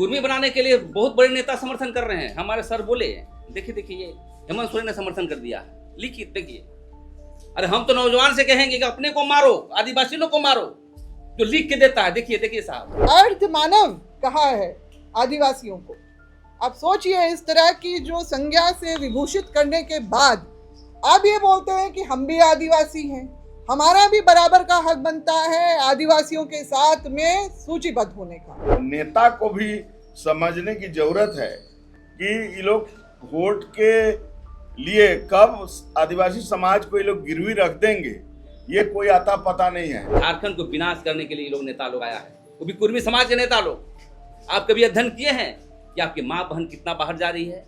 कुर्मी बनाने के लिए बहुत बड़े नेता समर्थन कर रहे हैं। हमारे सर बोले, देखिए देखिए ये हेमंत सोरेन ने समर्थन कर दिया, लिखिए देखिए। अरे हम तो नौजवान से कहेंगे कि अपने को मारो, आदिवासियों को मारो, जो लिख के देता है। देखिए देखिए साहब, अर्ध मानव कहा है आदिवासियों को। आप सोचिए, इस तरह की जो संज्ञा से विभूषित करने के बाद आप ये बोलते हैं कि हम भी आदिवासी हैं, हमारा भी बराबर का हक बनता है आदिवासियों के साथ में सूचीबद्ध होने का। नेता को भी समझने की जरूरत है कि ये लोग वोट के लिए कब आदिवासी समाज को ये लोग गिरवी रख देंगे, ये कोई आता पता नहीं है। झारखंड को विनाश करने के लिए ये लोग नेता लोग आया है, वो भी कुर्मी समाज के नेता लोग। आप कभी अध्ययन किए हैं कि आपकी माँ बहन कितना बाहर जा रही है?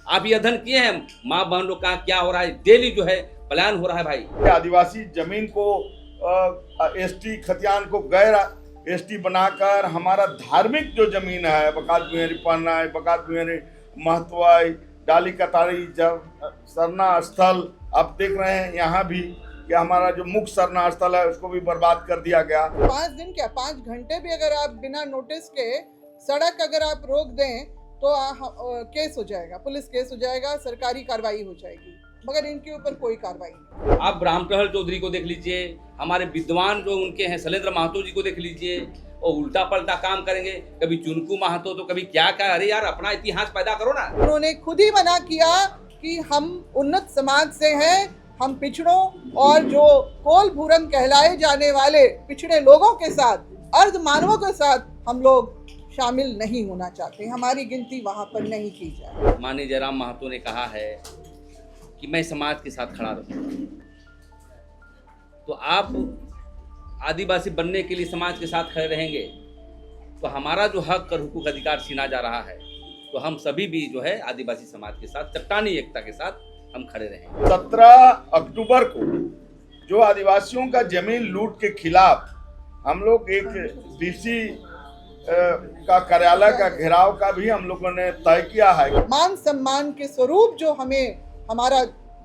आप ये अध्ययन किए हैं माँ बहन लोग का क्या हो रहा है? डेली जो है पलायन हो रहा है भाई। आदिवासी जमीन को एसटी खतियान को गैर एसटी बनाकर हमारा धार्मिक जो जमीन है, बकात बिहारी पन्ना, बकात बिहारी महतवाई, डाली कतारी, जब सरना स्थल आप देख रहे हैं यहाँ भी कि हमारा जो मुख्य सरना स्थल है उसको भी बर्बाद कर दिया गया। 5 दिन क्या 5 घंटे भी अगर आप बिना नोटिस के सड़क अगर आप रोक दें तो केस हो जाएगा, पुलिस केस हो जाएगा, सरकारी कार्रवाई हो जाएगी, मगर इनके ऊपर कोई कार्रवाई नहीं। आप ब्राह्मण चौधरी को देख लीजिए, हमारे विद्वान जो उनके हैं शैलेंद्र महतो जी को देख लीजिए, और उल्टा पलटा काम करेंगे, कभी चुनकू महतो तो कभी क्या क्या। अरे यार, अपना इतिहास पैदा करो ना। उन्होंने खुद ही मना किया कि हम उन्नत समाज से हैं, हम पिछड़ों और जो कोल भूरन कहलाए जाने वाले पिछड़े लोगों के साथ, अर्ध मानवों के साथ हम लोग शामिल नहीं होना चाहते, हमारी गिनती वहां पर नहीं की जाए। माननीय जयराम महतो ने कहा है कि मैं समाज के साथ खड़ा रहूं, तो आप आदिवासी बनने के लिए समाज के साथ खड़े रहेंगे तो हमारा जो हक और हुकूक अधिकार छीना जा रहा है, तो हम सभी भी जो है आदिवासी समाज के साथ चट्टानी एकता के साथ हम खड़े रहेंगे। 17 अक्टूबर को जो आदिवासियों का जमीन लूट के खिलाफ हम लोग एक डीसी का कार्यालय का घेराव का भी हम लोगों ने तय किया है। मान सम्मान के स्वरूप जो हमें हमारा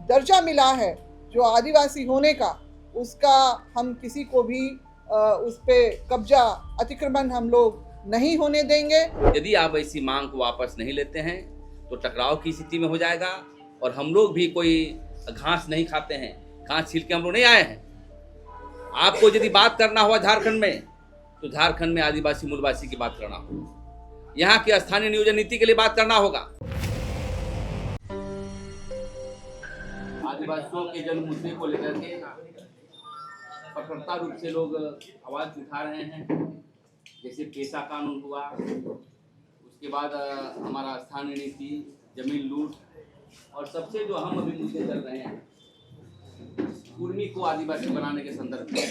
दर्जा मिला है जो आदिवासी होने का, उसका हम किसी को भी उस पे कब्जा अतिक्रमण हम लोग नहीं होने देंगे। यदि आप ऐसी मांग को वापस नहीं लेते हैं तो टकराव की स्थिति में हो जाएगा, और हम लोग भी कोई घास नहीं खाते हैं, घास छील के हम लोग नहीं आए हैं। आपको यदि बात करना हुआ झारखंड में, तो झारखंड में आदिवासी मूलवासी की बात करना होगा, यहाँ की स्थानीय नियोजन नीति के लिए बात करना होगा। आदिवासियों के जन्म मुद्दे को लेकर के कठोरता रूप से लोग आवाज उठा रहे हैं, जैसे पेशा कानून हुआ, उसके बाद हमारा स्थानीय नीति, जमीन लूट, और सबसे जो अहम अभी मुद्दे चल रहे हैं कुर्मी को आदिवासी बनाने के संदर्भ में,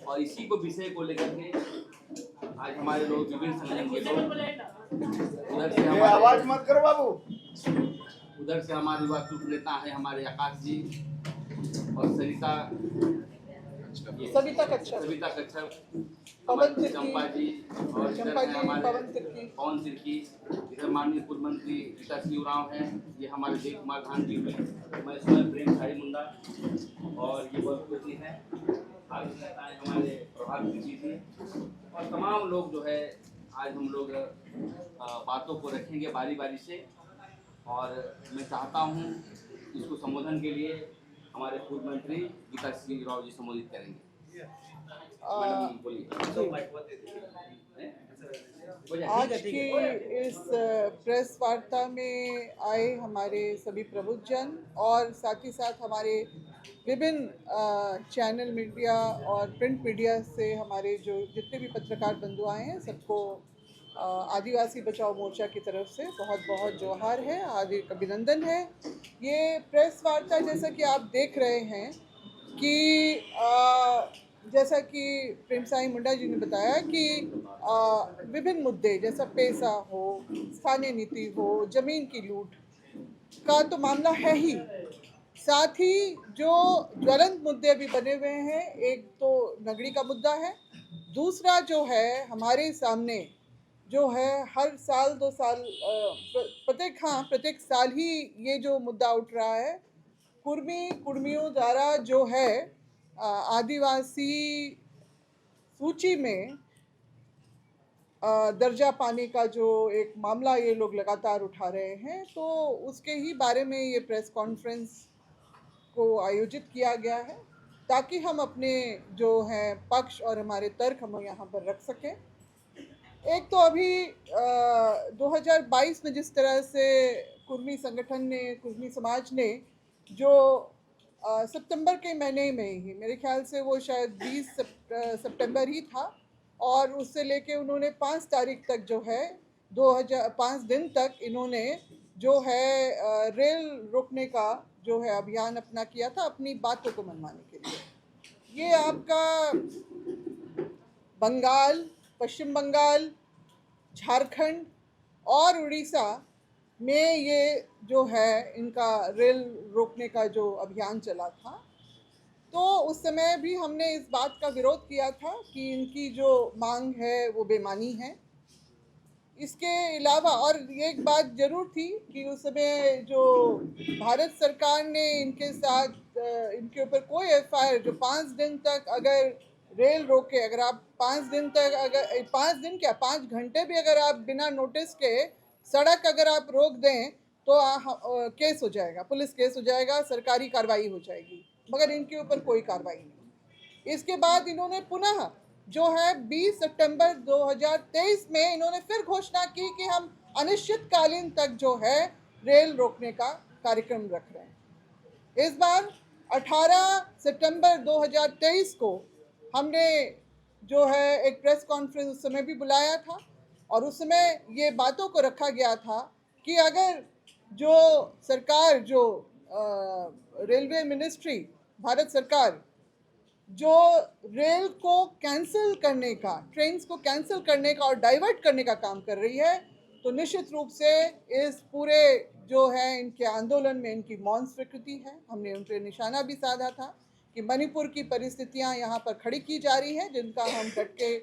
और इसी को विषय को लेकर के आज हमारे लोग विभिन्न संगठन के लोग उधर से हमारे आवाज मत करो बाबू, उधर से हमारे युवा नेता है हमारे आकाश जी और सविता कच्छप, चंपा जी, और इधर से हमारे पवन तिर्की, इधर माननीय पूर्व मंत्री गीता सिंह उरांव हैं, ये हमारे देव कुमार धान जी हुए, मैं स्वयं प्रेम साई मुंडा, और ये बहुत जी हैं, हमारे प्रभात जी थी, और तमाम लोग जो है आज हम लोग बातों को रखेंगे बारी बारी से। और मैं चाहता हूँ इसको संबोधन के लिए हमारे पूर्व मंत्री गीता सिंह राव जी संबोधित करेंगे। मैडम बोलिए। आज की इस प्रेस वार्ता में आए हमारे सभी प्रबुद्धजन और साथ ही साथ हमारे विभिन्न चैनल मीडिया और प्रिंट मीडिया से हमारे जो जितने भी पत्रकार बंधु आए हैं, सबको आदिवासी बचाओ मोर्चा की तरफ से बहुत बहुत जोहार है, हार्दिक अभिनंदन है। ये प्रेस वार्ता जैसा कि आप देख रहे हैं कि जैसा कि प्रेम साई मुंडा जी ने बताया कि विभिन्न मुद्दे जैसा पेशा हो, स्थानीय नीति हो, जमीन की लूट का तो मामला है ही, साथ ही जो ज्वलंत मुद्दे अभी बने हुए हैं, एक तो नगरी का मुद्दा है, दूसरा जो है हमारे सामने जो है हर साल 2 साल प्रत्येक साल ही ये जो मुद्दा उठ रहा है, कुर्मियों द्वारा जो है आदिवासी सूची में दर्जा पाने का जो एक मामला ये लोग लगातार उठा रहे हैं, तो उसके ही बारे में ये प्रेस कॉन्फ्रेंस को आयोजित किया गया है ताकि हम अपने जो हैं पक्ष और हमारे तर्क हम यहाँ पर रख सकें। एक तो अभी 2022 में जिस तरह से कुर्मी संगठन ने, कुर्मी समाज ने जो सितंबर के महीने में ही, मेरे ख्याल से वो शायद 20 सितंबर ही था, और उससे लेके उन्होंने 5 तारीख तक जो है 5 दिन तक इन्होंने जो है रेल रोकने का जो है अभियान अपना किया था अपनी बातों को मनवाने के लिए। ये आपका बंगाल, पश्चिम बंगाल, झारखंड और उड़ीसा में ये जो है इनका रेल रोकने का जो अभियान चला था, तो उस समय भी हमने इस बात का विरोध किया था कि इनकी जो मांग है वो बेमानी है। इसके अलावा और एक बात ज़रूर थी कि उस समय जो भारत सरकार ने इनके साथ इनके ऊपर कोई एफआईआर, जो 5 दिन तक अगर रेल रोके, अगर आप 5 दिन तक, अगर 5 दिन क्या 5 घंटे भी अगर आप बिना नोटिस के सड़क अगर आप रोक दें तो केस हो जाएगा, पुलिस केस हो जाएगा, सरकारी कार्रवाई हो जाएगी, मगर इनके ऊपर कोई कार्रवाई नहीं। इसके बाद इन्होंने पुनः जो है 20 सितंबर 2023 में इन्होंने फिर घोषणा की कि हम अनिश्चितकालीन तक जो है रेल रोकने का कार्यक्रम रख रहे हैं। इस बार 18 सितंबर 2023 को हमने जो है एक प्रेस कॉन्फ्रेंस उस समय भी बुलाया था, और उस समय ये बातों को रखा गया था कि अगर जो सरकार, जो रेलवे मिनिस्ट्री, भारत सरकार जो रेल को कैंसिल करने का, ट्रेन्स को कैंसिल करने का और डाइवर्ट करने का काम कर रही है, तो निश्चित रूप से इस पूरे जो है इनके आंदोलन में इनकी मौन स्वीकृति है। हमने उन पर निशाना भी साधा था कि मणिपुर की परिस्थितियां यहाँ पर खड़ी की जा रही हैं, जिनका हम डट के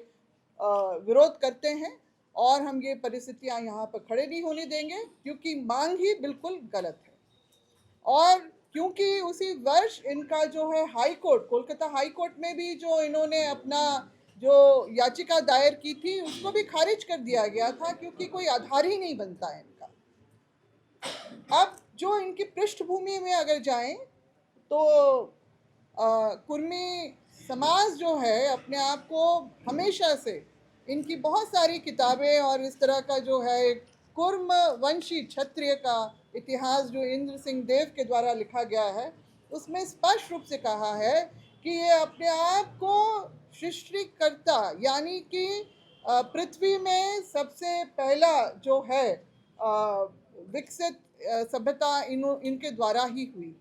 विरोध करते हैं, और हम ये परिस्थितियां यहाँ पर खड़े नहीं होने देंगे क्योंकि मांग ही बिल्कुल गलत है। और क्योंकि उसी वर्ष इनका जो है high court, Kolkata high court में भी जो इन्होंने अपना जो याचिका दायर की थी उसको भी खारिज कर दिया गया था, क्योंकि कोई आधार ही नहीं बनता है इनका। अब जो इनकी पृष्ठभूमि में अगर जाएं तो कुर्मी समाज जो है अपने आप को हमेशा से, इनकी बहुत सारी किताबें और इस तरह का जो है कुर्म वंशी क्षत्रिय का इतिहास जो इंद्र सिंह देव के द्वारा लिखा गया है, उसमें स्पष्ट रूप से कहा है कि ये अपने आप को सृष्टिकर्ता, यानी कि पृथ्वी में सबसे पहला जो है विकसित सभ्यता इनके द्वारा ही हुई,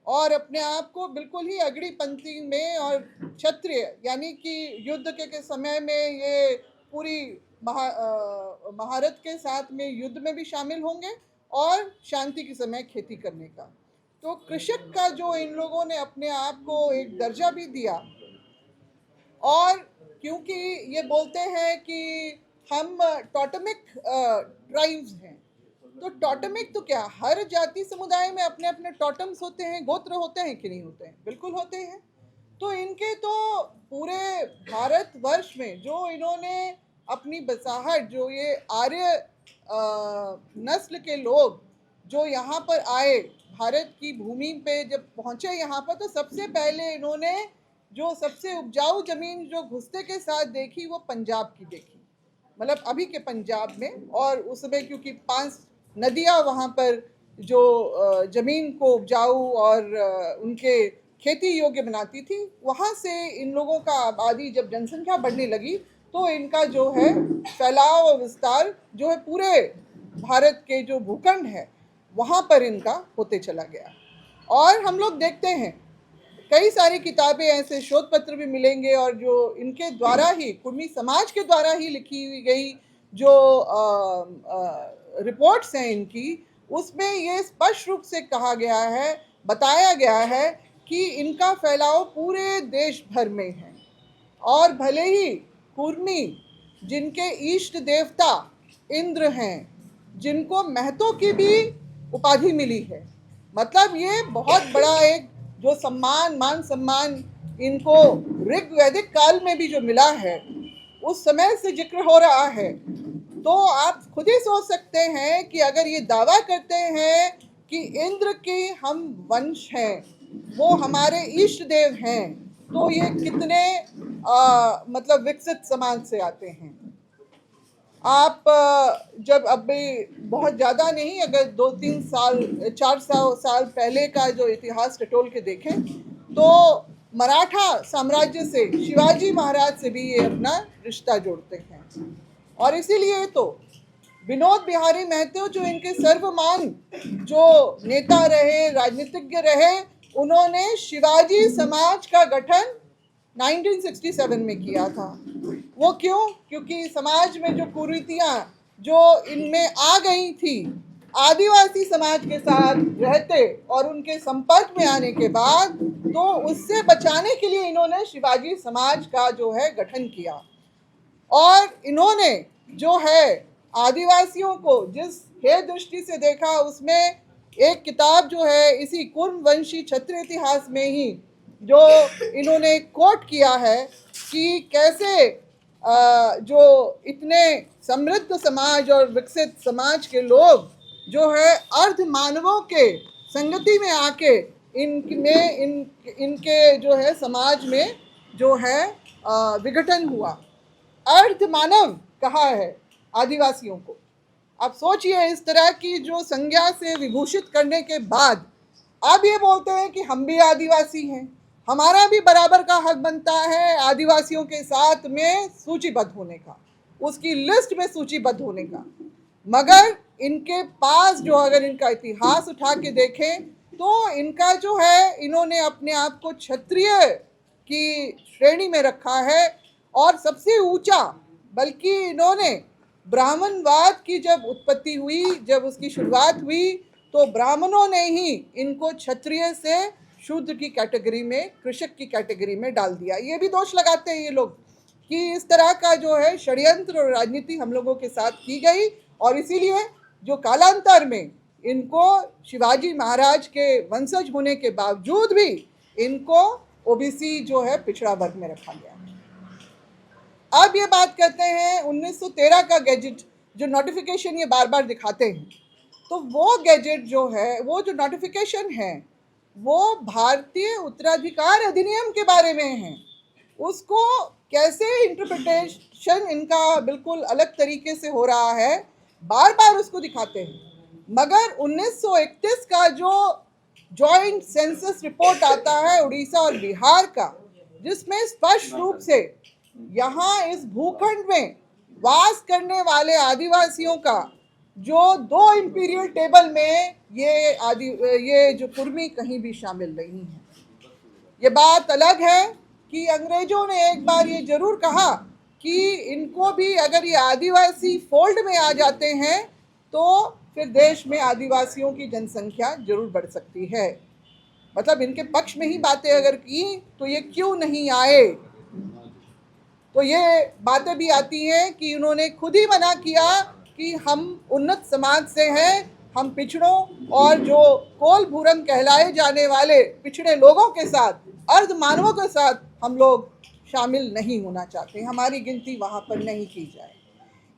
और अपने आप को बिल्कुल ही अग्रणी पंक्ति में, और क्षत्रिय यानी कि युद्ध के समय में ये पूरी महारत के साथ में युद्ध में भी शामिल होंगे, और शांति के समय खेती करने का। तो कृषक का जो इन लोगों ने अपने आप को एक दर्जा भी दिया, और क्योंकि ये बोलते हैं कि हम टोटेमिक ट्राइब्स हैं, तो टोटेमिक तो क्या, हर जाति समुदाय में अपने अपने टोटम्स होते हैं, गोत्र होते हैं कि नहीं होते हैं? बिल्कुल होते हैं। तो इनके तो पूरे भारतवर्ष में जो इन्होंने अपनी बसाहट, जो ये आर्य नस्ल के लोग जो यहाँ पर आए, भारत की भूमि पे जब पहुँचे यहाँ पर, तो सबसे पहले इन्होंने जो सबसे उपजाऊ जमीन जो घुसते के साथ देखी वो पंजाब की देखी, मतलब अभी के पंजाब में। और उसमें क्योंकि 5 नदियाँ वहाँ पर जो ज़मीन को उपजाऊ और उनके खेती योग्य बनाती थी, वहाँ से इन लोगों का आबादी जब जनसंख्या बढ़ने लगी तो इनका जो है फैलाव और विस्तार जो है पूरे भारत के जो भूखंड है वहाँ पर इनका होते चला गया। और हम लोग देखते हैं कई सारी किताबें, ऐसे शोध पत्र भी मिलेंगे, और जो इनके द्वारा ही, कुर्मी समाज के द्वारा ही लिखी गई जो रिपोर्ट्स हैं इनकी, उसमें ये स्पष्ट रूप से कहा गया है, बताया गया है कि इनका फैलाव पूरे देश भर में है। और भले ही कुर्मी जिनके इष्ट देवता इंद्र हैं, जिनको महतो की भी उपाधि मिली है, मतलब ये बहुत बड़ा एक जो सम्मान, मान सम्मान इनको ऋग्वैदिक काल में भी जो मिला है, उस समय से जिक्र हो रहा है, तो आप खुद ही सोच सकते हैं कि अगर ये दावा करते हैं कि इंद्र के हम वंश हैं, वो हमारे इष्ट देव हैं, तो ये कितने मतलब विकसित समाज से आते हैं। आप जब अभी बहुत ज़्यादा नहीं, अगर 2-3 साल 400 साल पहले का जो इतिहास टटोल के देखें, तो मराठा साम्राज्य से शिवाजी महाराज से भी ये अपना रिश्ता जोड़ते हैं। और इसीलिए तो विनोद बिहारी महतो जो इनके सर्वमान जो नेता रहे, राजनीतिज्ञ रहे, उन्होंने शिवाजी समाज का गठन 1967 में किया था। वो क्यों? क्योंकि समाज में जो कुरीतियाँ जो इनमें आ गई थी, आदिवासी समाज के साथ रहते और उनके संपर्क में आने के बाद, तो उससे बचाने के लिए इन्होंने शिवाजी समाज का जो है गठन किया। और इन्होंने जो है आदिवासियों को जिस हे दृष्टि से देखा, उसमें एक किताब जो है इसी कुर्मवंशी क्षत्रिय इतिहास में ही जो इन्होंने कोट किया है कि कैसे जो इतने समृद्ध समाज और विकसित समाज के लोग जो है अर्ध मानवों के संगति में आके इनके जो है समाज में जो है विघटन हुआ। अर्ध मानव कहा है आदिवासियों को। आप सोचिए, इस तरह की जो संज्ञा से विभूषित करने के बाद अब ये बोलते हैं कि हम भी आदिवासी हैं, हमारा भी बराबर का हक बनता है आदिवासियों के साथ में सूचीबद्ध होने का, उसकी लिस्ट में सूचीबद्ध होने का। मगर इनके पास जो अगर इनका इतिहास उठा के देखें, तो इनका जो है, इन्होंने अपने आप को क्षत्रिय की श्रेणी में रखा है। और सबसे ऊंचा, बल्कि इन्होंने ब्राह्मणवाद की जब उत्पत्ति हुई, जब उसकी शुरुआत हुई, तो ब्राह्मणों ने ही इनको क्षत्रिय से शूद्र की कैटेगरी में, कृषक की कैटेगरी में डाल दिया। ये भी दोष लगाते हैं ये लोग कि इस तरह का जो है षड्यंत्र और राजनीति हम लोगों के साथ की गई, और इसीलिए जो कालांतर में इनको शिवाजी महाराज के वंशज होने के बावजूद भी इनको ओबीसी जो है पिछड़ा वर्ग में रखा गया। अब ये बात करते हैं 1913 का गैजेट, जो नोटिफिकेशन ये बार बार दिखाते हैं, तो वो गैजेट जो है, वो जो नोटिफिकेशन है, वो भारतीय उत्तराधिकार अधिनियम के बारे में है। उसको कैसे इंटरप्रिटेशन इनका बिल्कुल अलग तरीके से हो रहा है, बार बार उसको दिखाते हैं। मगर 1931 का जो जॉइंट सेंसस रिपोर्ट आता है उड़ीसा और बिहार का, जिसमें स्पष्ट रूप से यहाँ इस भूखंड में वास करने वाले आदिवासियों का जो 2 इंपीरियल टेबल में ये जो कुर्मी कहीं भी शामिल नहीं है। ये बात अलग है कि अंग्रेजों ने एक बार ये जरूर कहा कि इनको भी अगर ये आदिवासी फोल्ड में आ जाते हैं, तो फिर देश में आदिवासियों की जनसंख्या जरूर बढ़ सकती है। मतलब इनके पक्ष में ही बातें अगर की, तो ये क्यों नहीं आए। तो ये बातें भी आती हैं कि उन्होंने खुद ही मना किया कि हम उन्नत समाज से हैं, हम पिछड़ों और जो कोल भूरंग कहलाए जाने वाले पिछड़े लोगों के साथ, अर्ध मानवों के साथ हम लोग शामिल नहीं होना चाहते, हमारी गिनती वहाँ पर नहीं की जाए।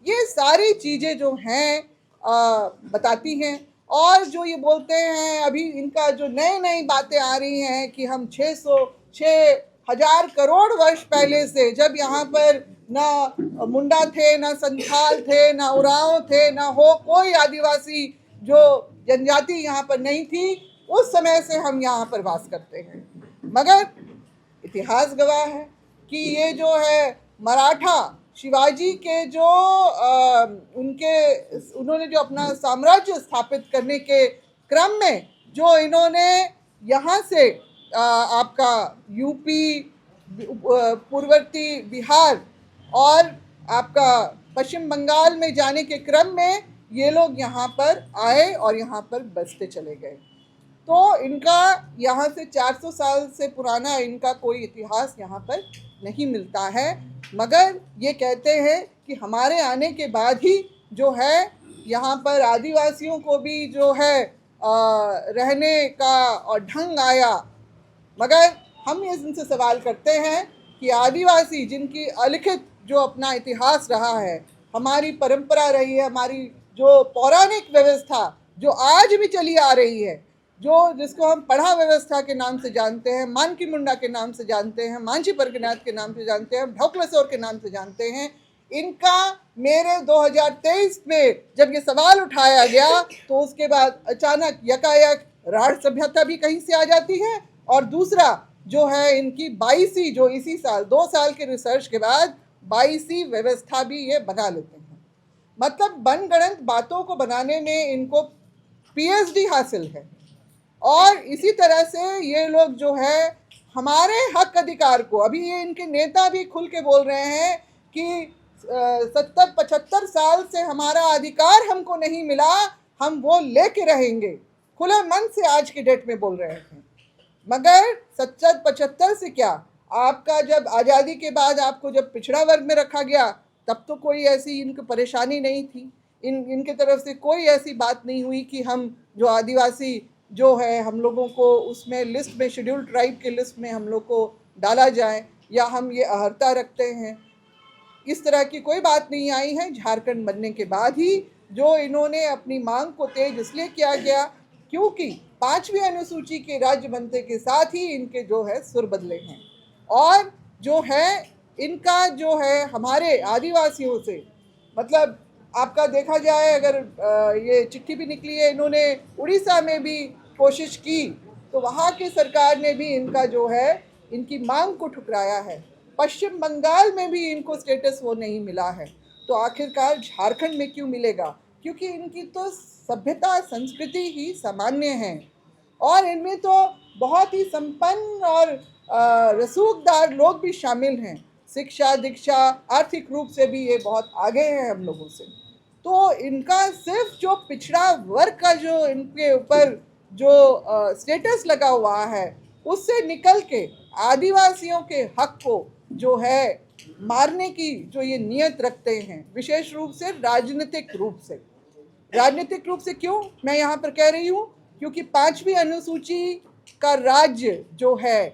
ये सारी चीज़ें जो हैं बताती हैं। और जो ये बोलते हैं, अभी इनका जो नई नई बातें आ रही हैं कि हम 6,000 करोड़ वर्ष पहले से, जब यहाँ पर ना मुंडा थे, ना संथाल थे, ना उरांव थे, ना हो कोई आदिवासी जो जनजाति यहाँ पर नहीं थी, उस समय से हम यहाँ पर वास करते हैं। मगर इतिहास गवाह है कि ये जो है मराठा शिवाजी के जो उन्होंने जो अपना साम्राज्य स्थापित करने के क्रम में जो इन्होंने यहाँ से आपका यूपी, पूर्ववर्ती बिहार और आपका पश्चिम बंगाल में जाने के क्रम में ये लोग यहाँ पर आए और यहाँ पर बसते चले गए। तो इनका यहाँ से 400 साल से पुराना इनका कोई इतिहास यहाँ पर नहीं मिलता है। मगर ये कहते हैं कि हमारे आने के बाद ही जो है यहाँ पर आदिवासियों को भी जो है रहने का और ढंग आया। मगर हम इनसे सवाल करते हैं कि आदिवासी जिनकी अलिखित जो अपना इतिहास रहा है, हमारी परंपरा रही है, हमारी जो पौराणिक व्यवस्था जो आज भी चली आ रही है, जो जिसको हम पढ़ा व्यवस्था के नाम से जानते हैं, मानकी मुंडा के नाम से जानते हैं, मांझी परगनाथ के नाम से जानते हैं, ढोकलसोर के नाम से जानते हैं, इनका मेरे 2023 में जब ये सवाल उठाया गया तो उसके बाद अचानक यकायक राढ़ सभ्यता भी कहीं से आ जाती है, और दूसरा जो है इनकी 22वीं, जो इसी साल 2 साल के रिसर्च के बाद 22वीं व्यवस्था भी ये बना लेते हैं। मतलब मनगढ़ंत बातों को बनाने में इनको PhD हासिल है। और इसी तरह से ये लोग जो है हमारे हक अधिकार को, अभी ये इनके नेता भी खुल के बोल रहे हैं कि 70-75 साल से हमारा अधिकार हमको नहीं मिला, हम वो लेके रहेंगे, खुले मन से आज के डेट में बोल रहे हैं। मगर 70-75 से क्या, आपका जब आज़ादी के बाद आपको जब पिछड़ा वर्ग में रखा गया तब तो कोई ऐसी इनको परेशानी नहीं थी, इनके तरफ से कोई ऐसी बात नहीं हुई कि हम जो आदिवासी जो है हम लोगों को उसमें लिस्ट में, शेड्यूल्ड ट्राइब के लिस्ट में हम लोग को डाला जाए या हम ये अहर्ता रखते हैं, इस तरह की कोई बात नहीं आई है। झारखंड बनने के बाद ही जो इन्होंने अपनी मांग को तेज इसलिए किया गया क्योंकि 5वीं अनुसूची के राज्य बनते के साथ ही इनके जो है सुर बदले हैं, और जो है इनका जो है हमारे आदिवासियों से, मतलब आपका देखा जाए अगर ये चिट्ठी भी निकली है, इन्होंने उड़ीसा में भी कोशिश की तो वहाँ की सरकार ने भी इनका जो है इनकी मांग को ठुकराया है। पश्चिम बंगाल में भी इनको स्टेटस वो नहीं मिला है, तो आखिरकार झारखंड में क्यों मिलेगा? क्योंकि इनकी तो सभ्यता संस्कृति ही सामान्य है, और इनमें तो बहुत ही संपन्न और रसूखदार लोग भी शामिल हैं। शिक्षा, दीक्षा, आर्थिक रूप से भी ये बहुत आगे हैं हम लोगों से। तो इनका सिर्फ जो पिछड़ा वर्ग का जो इनके ऊपर जो स्टेटस लगा हुआ है उससे निकल के आदिवासियों के हक को जो है मारने की जो ये नियत रखते हैं, विशेष रूप से राजनीतिक रूप से। राजनीतिक रूप से क्यों मैं यहाँ पर कह रही हूँ? क्योंकि 5वीं अनुसूची का राज्य जो है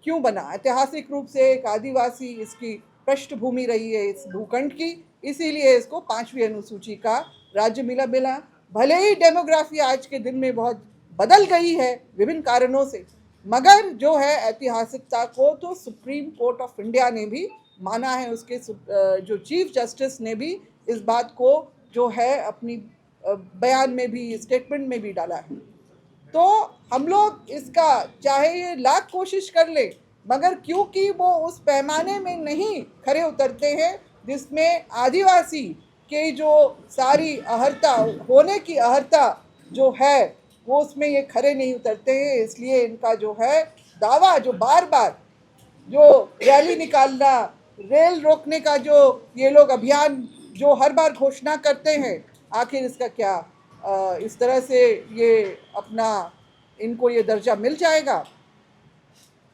क्यों बना? ऐतिहासिक रूप से एक आदिवासी इसकी पृष्ठभूमि रही है इस भूखंड की, इसीलिए इसको 5वीं अनुसूची का राज्य मिला। भले ही डेमोग्राफी आज के दिन में बहुत बदल गई है विभिन्न कारणों से, मगर जो है ऐतिहासिकता को तो सुप्रीम कोर्ट ऑफ इंडिया ने भी माना है, उसके जो चीफ जस्टिस ने भी इस बात को जो है अपनी बयान में भी, स्टेटमेंट में भी डाला है। तो हम लोग इसका चाहे ये लाख कोशिश कर ले, मगर क्योंकि वो उस पैमाने में नहीं खरे उतरते हैं जिसमें आदिवासी के जो सारी अहर्ता होने की अहर्ता जो है वो उसमें ये खरे नहीं उतरते हैं, इसलिए इनका जो है दावा जो बार बार जो रैली निकालना, रेल रोकने का जो ये लोग अभियान जो हर बार घोषणा करते हैं, आखिर इसका क्या इस तरह से ये अपना इनको ये दर्जा मिल जाएगा?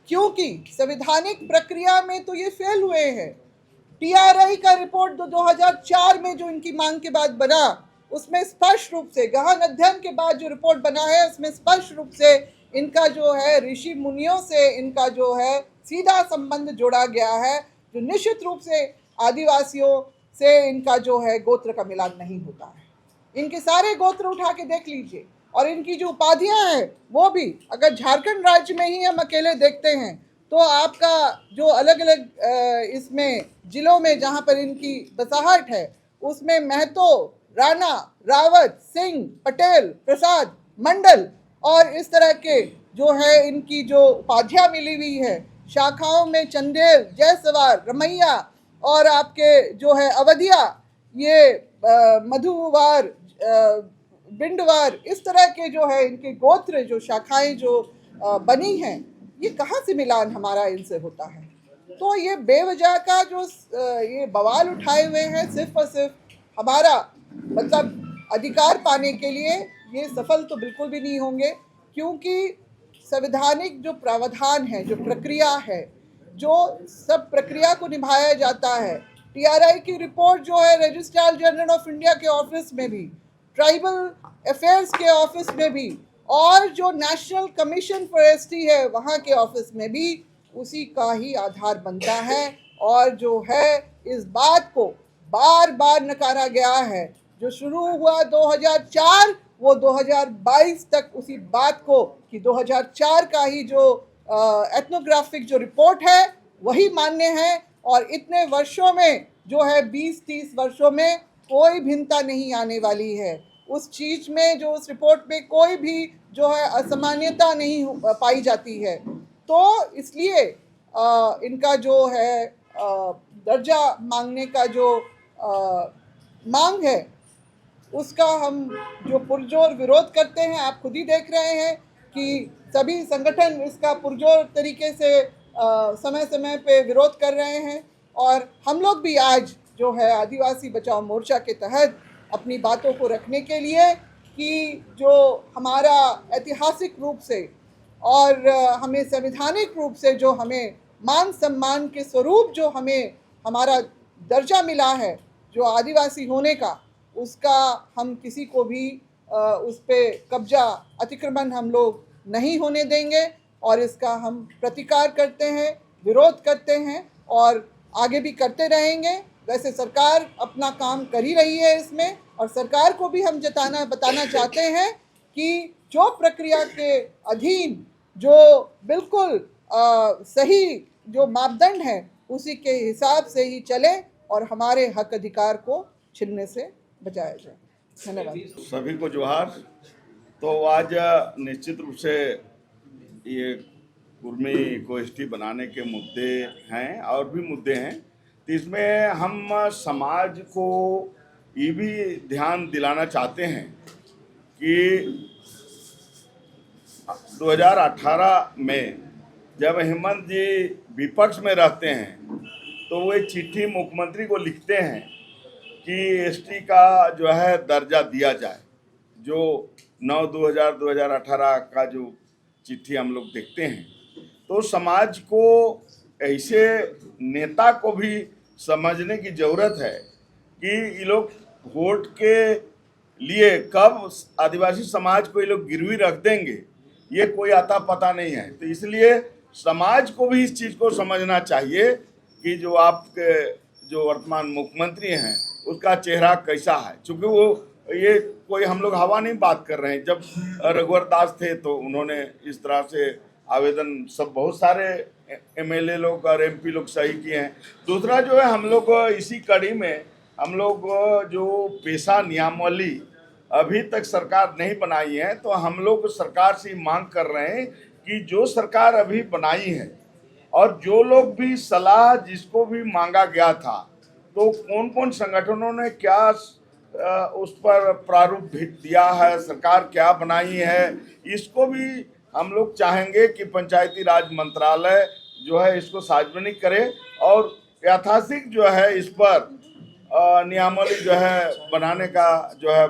क्योंकि संवैधानिक प्रक्रिया में तो ये फेल हुए हैं। TRI का रिपोर्ट 2004 में जो इनकी मांग के बाद बना, उसमें स्पष्ट रूप से गहन अध्ययन के बाद जो रिपोर्ट बना है उसमें स्पष्ट रूप से इनका जो है ऋषि मुनियों से इनका जो है सीधा संबंध जोड़ा गया है, जो निश्चित रूप से आदिवासियों से इनका जो है गोत्र का मिलान नहीं होता है। इनके सारे गोत्र उठा के देख लीजिए, और इनकी जो उपाधियां हैं वो भी अगर झारखंड राज्य में ही हम अकेले देखते हैं तो आपका जो अलग अलग इसमें जिलों में जहां पर इनकी बसाहट है उसमें महतो, राणा, रावत, सिंह, पटेल, प्रसाद, मंडल और इस तरह के जो है इनकी जो उपाधियां मिली हुई है। शाखाओं में चंदेल, जयसवार, रमैया और आपके जो है अवधिया, ये मधुवार, बिंडवार, इस तरह के जो है इनके गोत्र जो शाखाएं जो बनी हैं, ये कहाँ से मिलान हमारा इनसे होता है? तो ये बेवजह का जो ये बवाल उठाए हुए हैं सिर्फ और सिर्फ हमारा मतलब अधिकार पाने के लिए, ये सफल तो बिल्कुल भी नहीं होंगे, क्योंकि संवैधानिक जो प्रावधान है, जो प्रक्रिया है, जो सब प्रक्रिया को निभाया जाता है। TRI की रिपोर्ट जो है रजिस्ट्रार जनरल ऑफ इंडिया के ऑफिस में भी, ट्राइबल अफेयर्स के ऑफिस में भी, और जो नेशनल कमीशन फॉर ST है वहाँ के ऑफिस में भी उसी का ही आधार बनता है। और जो है इस बात को बार बार नकारा गया है। जो शुरू हुआ 2004 वो 2022 तक उसी बात को कि 2004 का ही जो एथनोग्राफिक जो रिपोर्ट है वही मान्य है, और इतने वर्षों में जो है 20-30 वर्षों में कोई भिन्नता नहीं आने वाली है। उस चीज़ में जो उस रिपोर्ट में कोई भी जो है असामान्यता नहीं पाई जाती है। तो इसलिए इनका जो है दर्जा मांगने का जो मांग है उसका हम जो पुरजोर विरोध करते हैं। आप खुद ही देख रहे हैं कि सभी संगठन इसका पुरजोर तरीके से समय समय पे विरोध कर रहे हैं, और हम लोग भी आज जो है आदिवासी बचाओ मोर्चा के तहत अपनी बातों को रखने के लिए कि जो हमारा ऐतिहासिक रूप से और हमें संवैधानिक रूप से जो हमें मान सम्मान के स्वरूप जो हमें हमारा दर्जा मिला है जो आदिवासी होने का, उसका हम किसी को भी उस पे कब्जा अतिक्रमण हम लोग नहीं होने देंगे, और इसका हम प्रतिकार करते हैं, विरोध करते हैं और आगे भी करते रहेंगे। वैसे सरकार अपना काम कर ही रही है इसमें, और सरकार को भी हम बताना चाहते हैं कि जो प्रक्रिया के अधीन जो बिल्कुल सही जो मापदंड है उसी के हिसाब से ही चले और हमारे हक अधिकार को छीनने से बचाया जाए। धन्यवाद। सभी को जोहार। तो आज निश्चित रूप से ये कुर्मी को एसटी बनाने के मुद्दे हैं और भी मुद्दे हैं। तो इसमें हम समाज को ये भी ध्यान दिलाना चाहते हैं कि 2018 में जब हेमंत जी विपक्ष में रहते हैं तो वो एक चिट्ठी मुख्यमंत्री को लिखते हैं कि एसटी का जो है दर्जा दिया जाए। जो 9/2018 का जो चिट्ठी हम लोग देखते हैं, तो समाज को ऐसे नेता को भी समझने की ज़रूरत है कि ये लोग वोट के लिए कब आदिवासी समाज को ये लोग गिरवी रख देंगे, ये कोई आता पता नहीं है। तो इसलिए समाज को भी इस चीज़ को समझना चाहिए कि जो आपके जो वर्तमान मुख्यमंत्री हैं उसका चेहरा कैसा है। चूँकि वो ये कोई हम लोग हवा नहीं बात कर रहे हैं। जब रघुवर दास थे तो उन्होंने इस तरह से आवेदन सब बहुत सारे एमएलए लोग और एमपी लोग सही किए हैं। दूसरा जो है, हम लोग इसी कड़ी में हम लोग जो पेशा नियमावली अभी तक सरकार नहीं बनाई है, तो हम लोग सरकार से मांग कर रहे हैं कि जो सरकार अभी बनाई है और जो लोग भी सलाह जिसको भी मांगा गया था, तो कौन कौन संगठनों ने क्या उस पर प्रारूप दिया है, सरकार क्या बनाई है, इसको भी हम लोग चाहेंगे कि पंचायती राज मंत्रालय जो है इसको सार्वजनिक करे और यथाशीघ्र जो है इस पर नियमावली जो है बनाने का जो है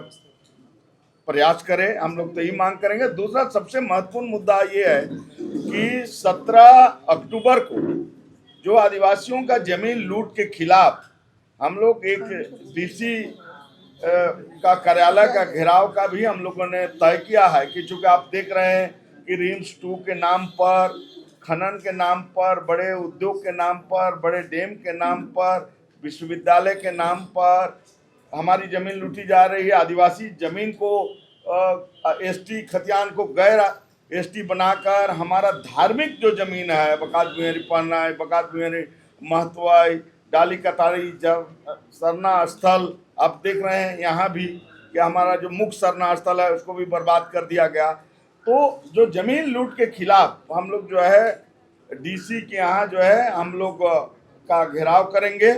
प्रयास करें। हम लोग तो यही मांग करेंगे। दूसरा सबसे महत्वपूर्ण मुद्दा ये है कि 17 अक्टूबर को जो आदिवासियों का जमीन लूट के खिलाफ हम लोग एक डीसी का कार्यालय का घेराव का भी हम लोगों ने तय किया है कि चूँकि आप देख रहे हैं कि रिम्स 2 के नाम पर, खनन के नाम पर, बड़े उद्योग के नाम पर, बड़े डैम के नाम पर, विश्वविद्यालय के नाम पर हमारी ज़मीन लूटी जा रही है। आदिवासी ज़मीन को एसटी खतियान को गैर एसटी बनाकर हमारा धार्मिक जो ज़मीन है, बकात बिहारी पन्ना, बकात बिहारी महतवाई, डाली कतारी सरना स्थल, आप देख रहे हैं यहाँ भी कि हमारा जो मुख्य सरना स्थल है उसको भी बर्बाद कर दिया गया। तो जो ज़मीन लूट के खिलाफ हम लोग जो है डीसी के यहाँ जो है हम लोग का घेराव करेंगे,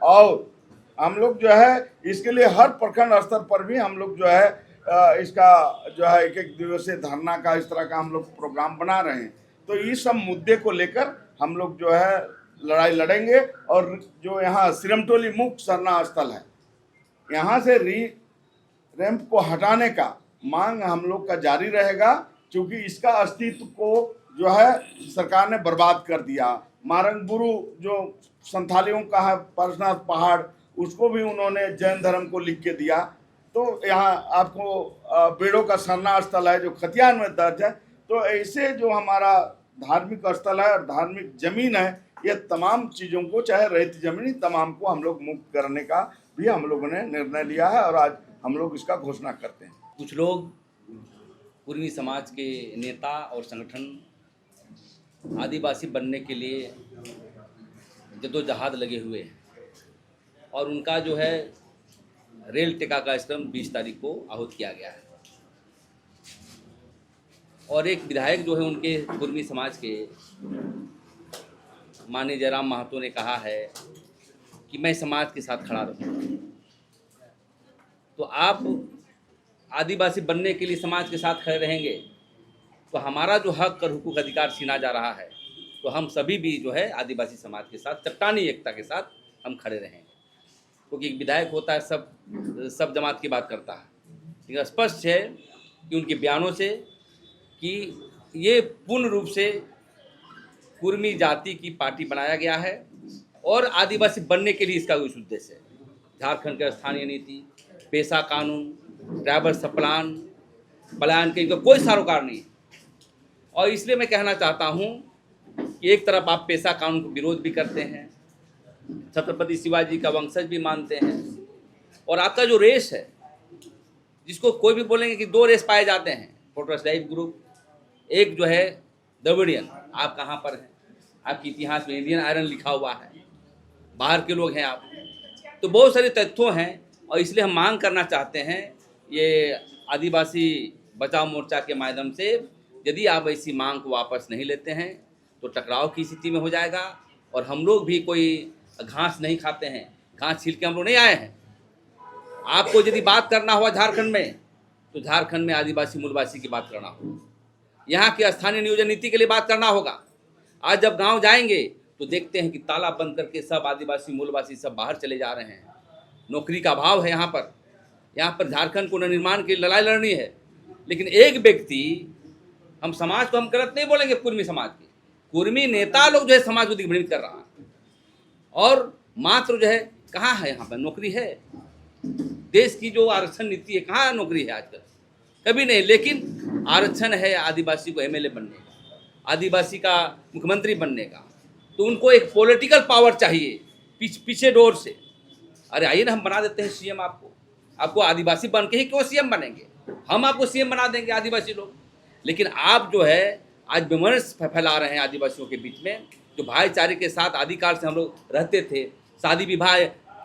और हम लोग जो है इसके लिए हर प्रखंड स्तर पर भी हम लोग जो है इसका जो है एक दिवसीय धरना का इस तरह का हम लोग प्रोग्राम बना रहे हैं। तो ये सब मुद्दे को लेकर हम लोग जो है लड़ाई लड़ेंगे। और जो यहाँ सिरमटोली मुख्य सरना स्थल है, यहाँ से रैंप को हटाने का मांग हम लोग का जारी रहेगा, क्योंकि इसका अस्तित्व को जो है सरकार ने बर्बाद कर दिया। मारंगबुरु जो संथालियों का है परशनाथ पहाड़, उसको भी उन्होंने जैन धर्म को लिख के दिया। तो यहाँ आपको बेड़ों का सरना स्थल है जो खतियान में दर्ज है। तो ऐसे जो हमारा धार्मिक स्थल है और धार्मिक जमीन है, ये तमाम चीज़ों को, चाहे रहित जमीन, तमाम को हम लोग मुक्त करने का भी हम लोगों ने निर्णय लिया है और आज हम लोग इसका घोषणा करते हैं। कुछ लोग कुर्मी समाज के नेता और संगठन आदिवासी बनने के लिए जद्दोजहद लगे हुए हैं और उनका जो है रेल टिका का कार्यक्रम 20 तारीख को आहूत किया गया है और एक विधायक जो है उनके कुर्मी समाज के माननीय जयराम महतो ने कहा है कि मैं समाज के साथ खड़ा रहूँगा। तो आप आदिवासी बनने के लिए समाज के साथ खड़े रहेंगे तो हमारा जो हक और हुकूक अधिकार छीना जा रहा है, तो हम सभी भी जो है आदिवासी समाज के साथ चट्टानी एकता के साथ हम खड़े रहेंगे। क्योंकि एक विधायक होता है सब जमात की बात करता है, लेकिन स्पष्ट है कि उनके बयानों से कि ये पूर्ण रूप से कुर्मी जाति की पार्टी बनाया गया है और आदिवासी बनने के लिए इसका उस उद्देश्य है। झारखंड के स्थानीय नीति, पेशा कानून, ड्राइवर सप्लान पलायन के इनका कोई सरोकार नहीं है। और इसलिए मैं कहना चाहता हूँ कि एक तरफ आप पेशा कानून को विरोध भी करते हैं, छत्रपति शिवाजी का वंशज भी मानते हैं, और आपका जो रेस है जिसको कोई भी बोलेंगे कि 2 रेस पाए जाते हैं, फोटोस लाइव ग्रुप, एक जो है द्रविडियन, आप कहाँ पर हैं, आपके इतिहास में इंडियन आयरन लिखा हुआ है, बाहर के लोग हैं आप, तो बहुत सारे तथ्यों हैं। और इसलिए हम मांग करना चाहते हैं ये आदिवासी बचाव मोर्चा के माध्यम से, यदि आप ऐसी मांग को वापस नहीं लेते हैं तो टकराव की स्थिति में हो जाएगा। और हम लोग भी कोई घास नहीं खाते हैं, घास छील के हम लोग नहीं आए हैं। आपको यदि बात करना हुआ झारखंड में तो झारखंड में आदिवासी मूलवासी की बात करना होगा, यहाँ की स्थानीय नियोजन नीति के लिए बात करना होगा। आज जब गांव जाएंगे तो देखते हैं कि ताला बंद करके सब आदिवासी मूलवासी सब बाहर चले जा रहे हैं। नौकरी का अभाव है यहाँ पर झारखंड को निर्माण की लड़ाई लड़नी है। लेकिन एक व्यक्ति, हम समाज को हम गलत नहीं बोलेंगे, कुर्मी समाज के कुर्मी नेता लोग जो है समाज को दिग्भ्रमित कर रहा है और मात्र जो है कहाँ है यहाँ पर नौकरी है। देश की जो आरक्षण नीति है, कहाँ नौकरी है आजकल, कभी नहीं। लेकिन आरक्षण है आदिवासी को एमएलए बनने का, आदिवासी का मुख्यमंत्री बनने का, तो उनको एक पॉलिटिकल पावर चाहिए पीछे डोर से। अरे आइए ना, हम बना देते हैं सीएम आपको आदिवासी बन के ही क्यों सीएम बनेंगे, हम आपको सीएम बना देंगे आदिवासी लोग। लेकिन आप जो है आज विमर्श फैला रहे हैं आदिवासियों के बीच में, जो भाईचारे के साथ आदिकाल से हम लोग रहते थे, शादी विवाह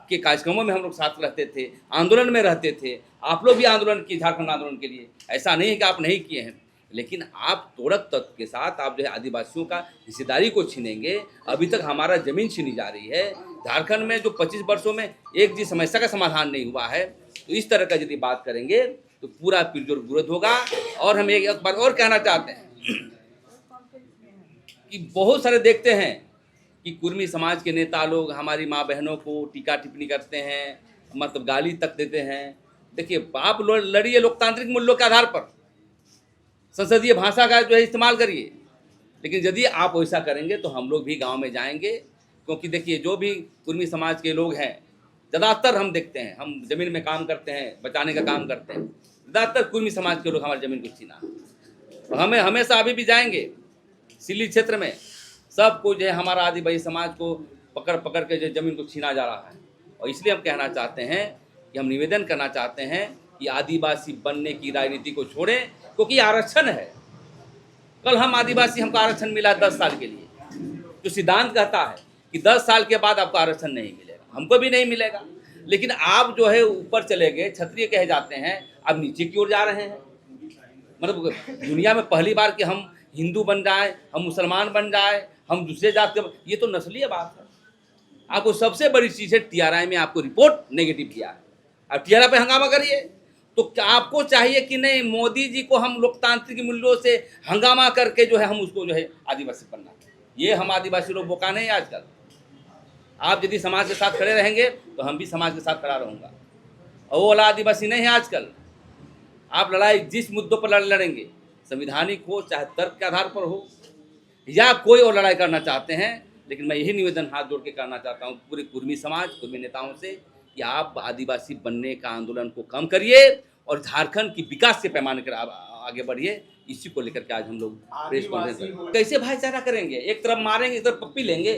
के कार्यक्रमों में हम लोग साथ रहते थे, आंदोलन में रहते थे। आप लोग भी आंदोलन किए झारखंड आंदोलन के लिए, ऐसा नहीं है कि आप नहीं किए हैं। लेकिन आप तोड़क तत्व के साथ आप जो है आदिवासियों का हिस्सेदारी को छीनेंगे। अभी तक हमारा ज़मीन छीनी जा रही है झारखंड में, जो 25 वर्षों में एक जी समस्या का समाधान नहीं हुआ है। तो इस तरह का यदि बात करेंगे तो पूरा पुरजोर विरोध होगा। और हम एक बार और कहना चाहते हैं कि बहुत सारे देखते हैं कि कुर्मी समाज के नेता लोग हमारी माँ बहनों को टीका टिप्पणी करते हैं, मतलब गाली तक देते हैं। देखिए, आप लड़िए लोकतांत्रिक मूल्यों के आधार पर, संसदीय भाषा का जो है इस्तेमाल करिए। लेकिन यदि आप वैसा करेंगे तो हम लोग भी गांव में जाएंगे। क्योंकि देखिए, जो भी कुर्मी समाज के लोग हैं, ज़्यादातर हम देखते हैं, हम ज़मीन में काम करते हैं, बचाने का काम करते हैं, ज़्यादातर कुर्मी समाज के लोग हमारी ज़मीन को छीना। तो हमें हमेशा अभी भी जाएंगे सिल्ली क्षेत्र में, सब कुछ है हमारा आदिवासी समाज को पकड़ के जो ज़मीन को छीना जा रहा है। और इसलिए हम कहना चाहते हैं कि हम निवेदन करना चाहते हैं कि आदिवासी बनने की राजनीति को छोड़ें, क्योंकि आरक्षण है। कल हम आदिवासी, हमको आरक्षण मिला 10 साल के लिए, जो सिद्धांत कहता है कि 10 साल के बाद आपको आरक्षण नहीं मिलेगा, हमको भी नहीं मिलेगा। लेकिन आप जो है ऊपर चले गए, क्षत्रिय कहे जाते हैं, अब नीचे की ओर जा रहे हैं। मतलब दुनिया में पहली बार कि हम हिंदू बन जाए, हम मुसलमान बन जाए, हम दूसरे जात के, ये तो नस्लीय बात है। आपको सबसे बड़ी चीज़ है टीआरआई में आपको रिपोर्ट नेगेटिव किया है। अब टीआरआई पे हंगामा करिए, तो क्या आपको चाहिए कि नहीं मोदी जी को हम लोकतांत्रिक मूल्यों से हंगामा करके जो है हम उसको जो है आदिवासी बनना। ये हम आदिवासी लोग बोका नहीं आजकल। आप यदि समाज के साथ खड़े रहेंगे तो हम भी समाज के साथ खड़ा रहूँगा। और वो वाला आदिवासी नहीं है आजकल। आप लड़ाई जिस मुद्दों पर लड़ेंगे, संविधानिक हो चाहे तर्क के आधार पर हो, या कोई और लड़ाई करना चाहते हैं। लेकिन मैं यही निवेदन हाथ जोड़ के करना चाहता हूँ पूरे कुर्मी समाज, कुर्मी नेताओं से कि आप आदिवासी बनने का आंदोलन को कम करिए और झारखंड की विकास के पैमाने पर आगे बढ़िए। इसी को लेकर के आज हम लोग प्रेस कॉन्फ्रेंस कैसे भाईचारा करेंगे? एक तरफ मारेंगे, एक तरफ पप्पी लेंगे।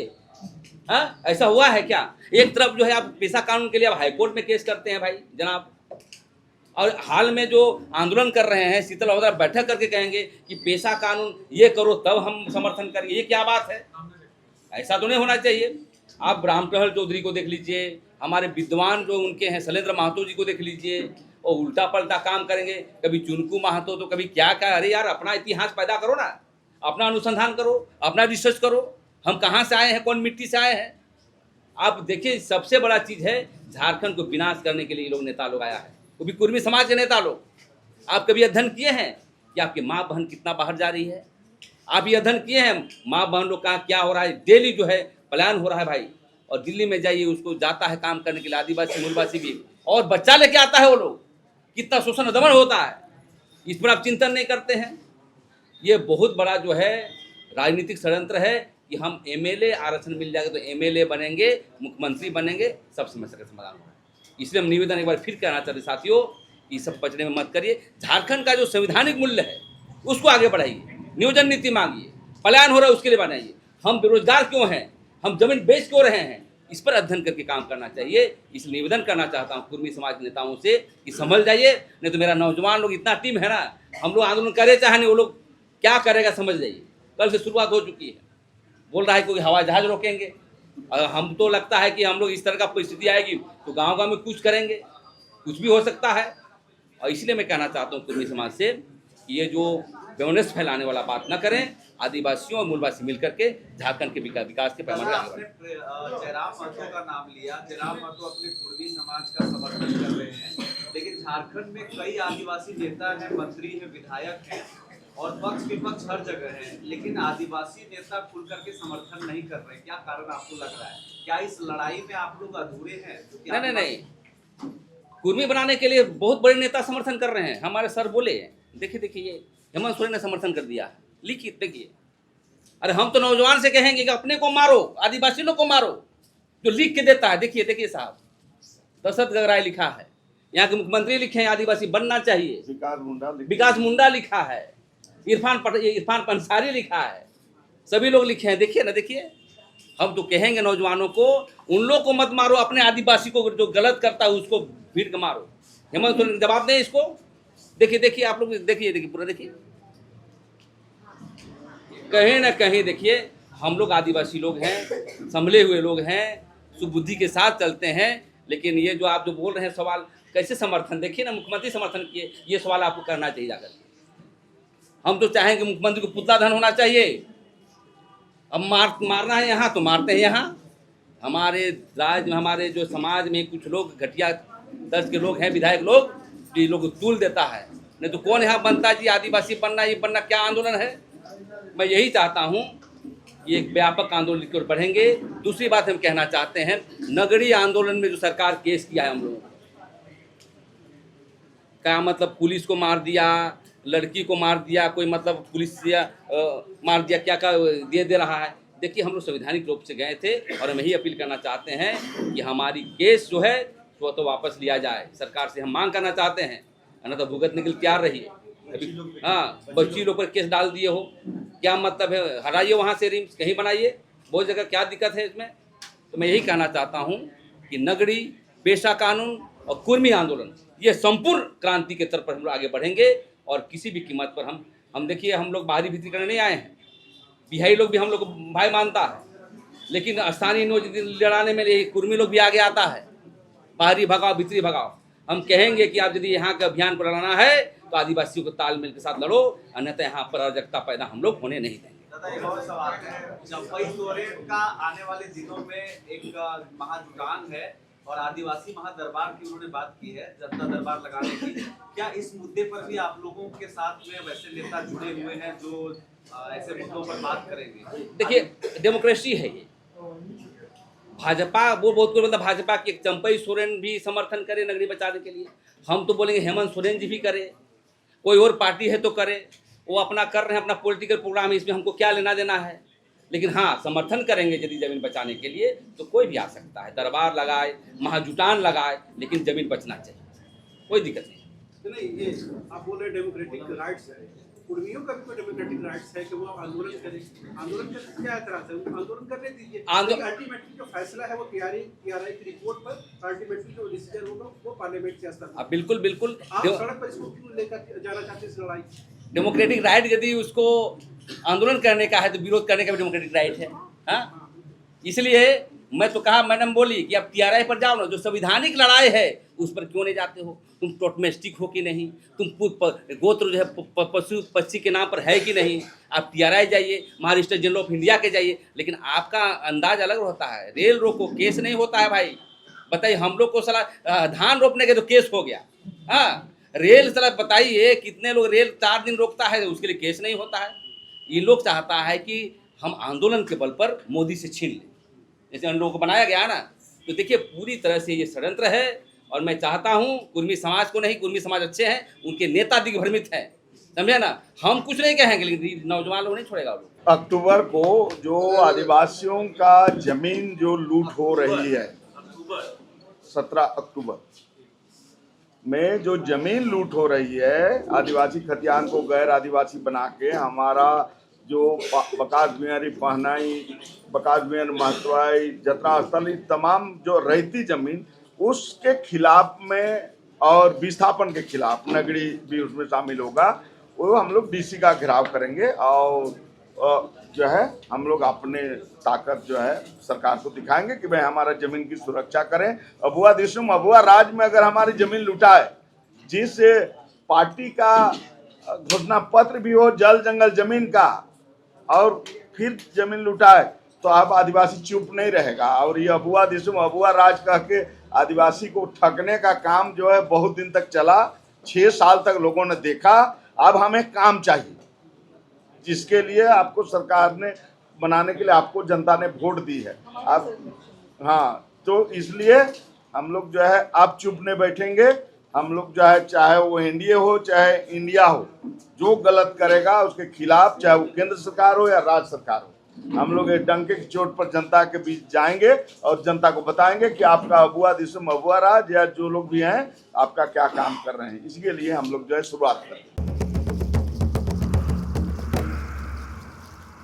हाँ, ऐसा हुआ है क्या? एक तरफ जो है आप पेशा कानून के लिए आप हाईकोर्ट में केस करते हैं भाई जनाब, और हाल में जो आंदोलन कर रहे हैं शीतल महोदय बैठक करके कहेंगे कि पेशा कानून ये करो तब हम समर्थन करेंगे। ये क्या बात है? ऐसा तो नहीं होना चाहिए। आप रामप्रहल चौधरी को देख लीजिए, हमारे विद्वान जो उनके हैं शैलेंद्र महतो जी को देख लीजिए, और उल्टा पलटा काम करेंगे, कभी चुनकू महतो तो कभी क्या क्या। अरे यार, अपना इतिहास पैदा करो ना, अपना अनुसंधान करो, अपना रिसर्च करो, हम कहाँ से आए हैं, कौन मिट्टी से आए हैं। आप देखिए, सबसे बड़ा चीज़ है झारखंड को विनाश करने के लिए लोग नेता लोग आया है, वो भी कुर्मी समाज के नेता लोग। आप कभी अध्ययन किए हैं कि आपकी माँ बहन कितना बाहर जा रही है? आप ये अध्ययन किए हैं माँ बहन लोग का क्या हो रहा है? डेली जो है पलायन हो रहा है भाई। और दिल्ली में जाइए, उसको जाता है काम करने के लिए आदिवासी मूलवासी भी, और बच्चा लेके आता है वो लोग। कितना शोषण दमन होता है, इस पर आप चिंतन नहीं करते हैं। ये बहुत बड़ा जो है राजनीतिक षड्यंत्र है कि हम एमएलए आरक्षण मिल जाएगा तो एमएलए बनेंगे, मुख्यमंत्री बनेंगे, सब समस्या का समाधान होगा। इसलिए हम निवेदन एक बार फिर कहना चाहते हैं साथियों, ये सब बचने में मत करिए। झारखंड का जो संवैधानिक मूल्य है उसको आगे बढ़ाइए, नियोजन नीति मांगिए, पलायन हो रहा है उसके लिए बनाइए। हम बेरोजगार क्यों हैं, हम जमीन बेच क्यों रहे हैं, इस पर अध्ययन करके काम करना चाहिए। इसलिए निवेदन करना चाहता हूँ कुर्मी समाज के नेताओं से कि संभल जाइए, नहीं तो मेरा नौजवान लोग इतना टीम है ना, हम लोग आंदोलन करे चाहे नहीं, वो लोग क्या करेगा समझ जाइए। कल से शुरुआत हो चुकी है, बोल रहा है कोई हवाई जहाज रोकेंगे। और हम तो लगता है कि हम लोग इस तरह का परिस्थिति आएगी तो गाँव में कुछ करेंगे, कुछ भी हो सकता है। और इसलिए मैं कहना चाहता हूँ कुर्मी समाज से कि ये जो बेवनेस फैलाने वाला बात न करें। आदिवासियों और मूलवासी मिलकर के झारखंड के विकास के पैमाने आपने जयराम महतो का नाम लिया। जयराम महतो अपने कुर्मी समाज का समर्थन कर रहे हैं, लेकिन झारखंड में कई आदिवासी नेता हैं, मंत्री हैं, विधायक हैं और पक्ष विपक्ष हर जगह है, लेकिन आदिवासी नेता खुल करके समर्थन नहीं कर रहे। क्या कारण आपको लग रहा है? क्या इस लड़ाई में आप लोग अधूरे हैं? नहीं, कुर्मी बनाने के लिए बहुत बड़े नेता समर्थन कर रहे हैं। हमारे सर बोले, देखिए ये हेमंत सोरेन ने समर्थन कर दिया, लिखिए देखिए। अरे हम तो नौजवान से कहेंगे कि अपने को मारो, आदिवासी लोग को मारो, जो लिख के देता है। देखिए साहब, दशरथ गगराय लिखा है, यहाँ के मुख्यमंत्री लिखे हैं आदिवासी बनना चाहिए, विकास मुंडा लिखा है, इरफान पंसारी लिखा है, सभी लोग लिखे हैं। देखिए ना, देखिए। हम तो कहेंगे नौजवानों को, उन लोग को मत मारो, अपने आदिवासी को जो गलत करता है उसको भीड़ के मारो। हेमंत सोरेन जवाब दें इसको। देखिए आप लोग देखिए पूरा देखिए। कहीं ना कहीं देखिए, हम लोग आदिवासी लोग हैं, संभले हुए लोग हैं, सुबुद्धि के साथ चलते हैं। लेकिन ये जो आप जो बोल रहे हैं सवाल, कैसे समर्थन, देखिए ना, मुख्यमंत्री समर्थन किए, ये सवाल आपको करना चाहिए जाकर। हम तो चाहेंगे मुख्यमंत्री को पुतला धन होना चाहिए। अब मारना है यहाँ तो मारते हैं यहाँ। हमारे राज्य में, हमारे जो समाज में कुछ लोग घटिया दर्ज के लोग हैं, विधायक लोग, ये लोग तूल देता है। नहीं तो कौन यहाँ बनता जी, आदिवासी बनना, ये बनना क्या आंदोलन है। मैं यही चाहता हूँ कि एक व्यापक आंदोलन की ओर बढ़ेंगे। दूसरी बात हम कहना चाहते हैं, नगरीय आंदोलन में जो सरकार केस किया है हम लोगों, क्या मतलब पुलिस को मार दिया, लड़की को मार दिया, कोई मतलब पुलिस या मार दिया, क्या क्या दे रहा है। देखिए, हम लोग संवैधानिक रूप से गए थे और हम यही अपील करना चाहते हैं कि हमारी केस जो है वो तो वापस लिया जाए। सरकार से हम मांग करना चाहते हैं, ना तो भुगतने के लिए तैयार रहिए। अभी हाँ, बच्ची लोग पर केस डाल दिए हो, क्या मतलब है? हटाइए वहाँ से रिम्स, कहीं बनाइए, बहुत जगह। क्या दिक्कत है इसमें? तो मैं यही कहना चाहता हूँ कि नगरी, पेशा कानून और कुर्मी आंदोलन, ये संपूर्ण क्रांति के तरफ पर हम लोग आगे बढ़ेंगे। और किसी भी कीमत पर हम देखिए, हम लोग बाहरी भीतरी करने नहीं आए हैं। बिहारी लोग भी हम लोग को भाई मानता है, लेकिन स्थानीय लड़ाने में कुर्मी लोग भी आगे आता है। बाहरी भगाओ, भीतरी भगाओ। हम कहेंगे कि आप यदि यहाँ के अभियान को लड़ाना है तो आदिवासियों को तालमेल के साथ लड़ो, अन्यथा यहाँ पर अराजकता पैदा हम लोग होने नहीं देंगे। दादा, एक और सवाल है। चंपई सोरेन का आने वाले दिनों में एक महाजुटान है और आदिवासी महादरबार की उन्होंने बात की है, जनता दरबार लगाने की। क्या इस मुद्दे पर भी आप लोगों के साथ में वैसे नेता जुड़े हुए हैं जो ऐसे मुद्दों पर बात करेंगे? देखिए, डेमोक्रेसी है ये। भाजपा वो बहुत कोई मतलब भाजपा की चंपई सोरेन भी समर्थन करे नगरी बचाने के लिए। हम तो बोलेंगे हेमंत सोरेन जी भी करे, कोई और पार्टी है तो करे, वो अपना कर रहे हैं, अपना पॉलिटिकल प्रोग्राम है, इसमें हमको क्या लेना देना है। लेकिन हाँ, समर्थन करेंगे यदि जमीन बचाने के लिए तो कोई भी आ सकता है, दरबार लगाए, महाजुटान लगाए, लेकिन जमीन बचना चाहिए, कोई दिक्कत नहीं। नहीं, ये आप बोल रहे डेमोक्रेटिक राइट्स है, कुर्मियों का भी कोई डेमोक्रेटिक राइट्स है कि वो आंदोलन करें। आंदोलन कर क्या कराते हैं, आंदोलन करने दीजिए। अल्टीमेटली जो फैसला है वो पीआरआई की रिपोर्ट पर अल्टीमेटली जो डिसीजन होगा वो पार्लियामेंट के स्तर पर। बिल्कुल बिल्कुल। आप सड़क पर इसको क्यों लेकर जाना चाहते हैं इस लड़ाई? डेमोक्रेटिक राइट यदि उसको आंदोलन करने का है तो विरोध करने का भी डेमोक्रेटिक राइट है। हाँ, इसलिए मैं तो कहा, मैडम बोली कि अब टीआरआई पर जाओ ना, जो संविधानिक लड़ाई है उस पर क्यों नहीं जाते हो? तुम टोटमेस्टिक हो कि नहीं, तुम गोत्र जो है पशु पक्षी के नाम पर है कि नहीं, आप टीआरआई जाइए, महाराष्ट्र जनरल ऑफ इंडिया के जाइए, लेकिन आपका अंदाज अलग होता है। रेल रोको केस नहीं होता है भाई, बताइए हम लोग को सलाह धान रोपने के तो केस हो गया। हाँ, रेल सलाह बताइए कितने लोग रेल 4 दिन रोकता है उसके लिए केस नहीं होता है। ये लोग चाहता है कि हम आंदोलन के बल पर मोदी से छीन लें, जैसे उन लोगों को बनाया गया ना। तो देखिए पूरी तरह से ये षड्यंत्र है, और मैं चाहता हूँ कुर्मी समाज को नहीं, कुर्मी समाज अच्छे हैं, उनके नेता दिग्भ्रमित हैं, समझे ना। हम कुछ नहीं कहेंगे लेकिन नौजवान लोग नहीं छोड़ेगा लोग। अक्टूबर को जो आदिवासियों का जमीन जो लूट हो रही है, 17 अक्टूबर में जो जमीन लूट हो रही है, आदिवासी खतियान को गैर आदिवासी बना के हमारा जो बकास बिहारी पहनाई, बकास बिहारी महतवाई, जतरा स्थल, तमाम जो रहती जमीन उसके खिलाफ में और विस्थापन के खिलाफ नगरी भी उसमें शामिल होगा। वो हम लोग डीसी का घेराव करेंगे और जो है हम लोग अपने ताकत जो है सरकार को दिखाएंगे कि भाई हमारा जमीन की सुरक्षा करें। अबुआ दिसुम अबुआ राज में अगर हमारी जमीन लुटा है, जिस पार्टी का घोषणा पत्र भी हो जल जंगल जमीन का, और फिर जमीन लुटा है, तो अब आदिवासी चुप नहीं रहेगा। और ये अबुआ दिसुम अबुआ राज कह के आदिवासी को ठगने का काम जो है बहुत दिन तक चला, 6 साल तक लोगों ने देखा। अब हमें काम चाहिए, जिसके लिए आपको सरकार ने बनाने के लिए आपको जनता ने वोट दी है। अब हाँ, तो इसलिए हम लोग जो है अब चुप नहीं बैठेंगे। हम लोग जो है चाहे वो एनडीए हो चाहे इंडिया हो, जो गलत करेगा उसके खिलाफ, चाहे वो केंद्र सरकार हो या राज्य सरकार हो, हम लोग एक डंके की चोट पर जनता के बीच जाएंगे और जनता को बताएंगे कि आपका अबुआ दिसुम अबुआ राज या जो लोग भी हैं आपका क्या काम कर रहे हैं। इसके लिए हम लोग जो है शुरुआत करें।